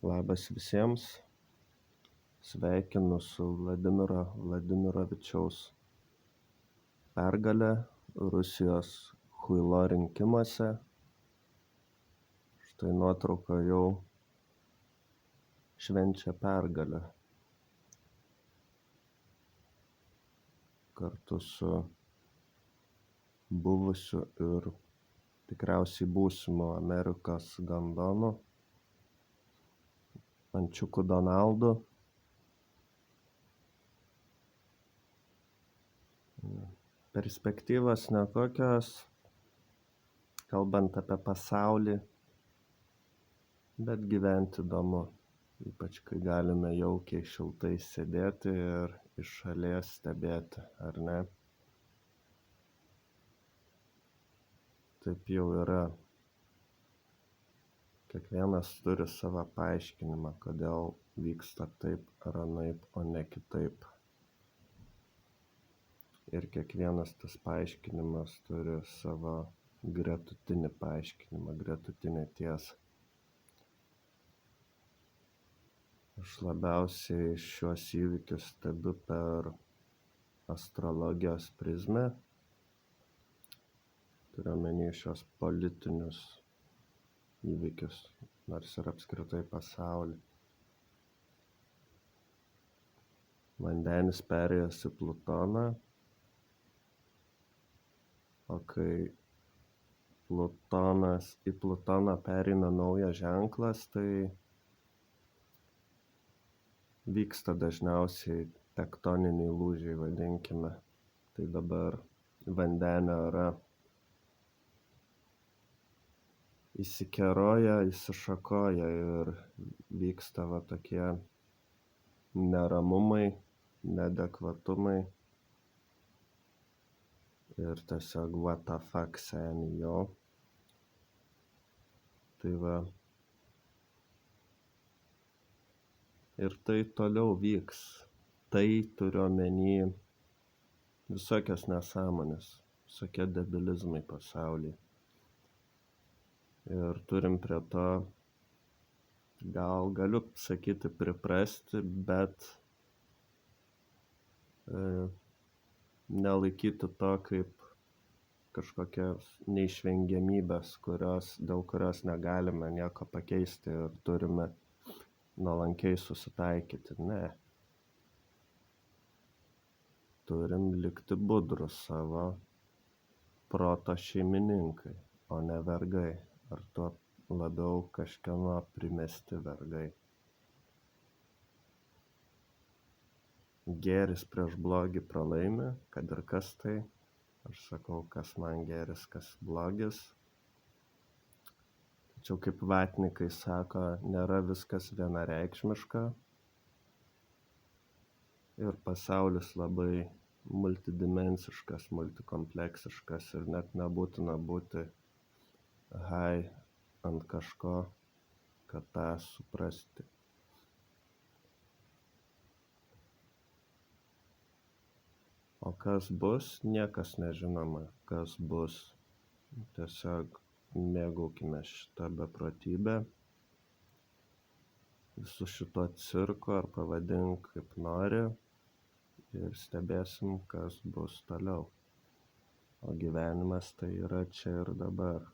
Labas visiems. Sveikinu su Vladimiro Vladimirovičiaus pergale Rusijos chuilo rinkimuose. Štai nuotrauka jau švenčia pergalę. Kartu su buvusiu ir tikriausiai būsimu Amerikos gandonu ančiuku Donaldu. Perspektyvos nekokios, kalbant apie pasaulį, bet gyventi įdomu, ypač kai galime jaukiai šiltai sėdėti ir iš šalies stebėti, ar ne? Taip jau yra. Kiekvienas turi savo paaiškinimą, kodėl vyksta taip ar anaip, o ne kitaip. Ir kiekvienas tas paaiškinimas turi savo gretutinį paaiškinimą, gretutinę tiesą. Aš labiausiai šiuos įvykius stebiu per astrologijos prizmę. Turiu omeny šios politinius įvykius, nors ir apskritai pasaulį. Vandenis perėjęs į Plutoną, o kai į Plutoną pereina naujas ženklas, tai vyksta dažniausiai tektoniniai lūžiai, vadinkime. Tai dabar vandenio yra įsikeroja, įsišakoja ir vyksta va tokie neramumai, neadekvatumai. Ir tiesiog what the fuck seni, jo. Tai va. Ir tai toliau vyks. Tai turiu omeny visokias nesąmonės, visokie debilizmai pasaulyje. Ir turim prie to, gal galiu sakyti, priprasti, bet nelaikyti to kaip kažkokias neišvengiamybės, dėl kurios negalime nieko pakeisti ir turime nuolankiai susitaikyti. Ne. Turim likti budrus savo proto šeimininkai, o ne vergai, ar tuo labiau kažkieno primesti vergai. Gėris prieš blogį pralaimi, kad ir kas tai. Aš sakau, kas man gėris, kas blogis. Tačiau kaip vatnikai sako, nėra viskas vienareikšmiška. Ir pasaulis labai multidimensiškas, multikompleksiškas ir net nebūtina būti high ant kažko, kad tą suprasti. O kas bus, niekas nežinoma, kas bus. Tiesiog mėgaukime šitą beprotybę, visu šito cirku, ar pavadink kaip nori, ir stebėsim, kas bus toliau. O gyvenimas tai yra čia ir dabar.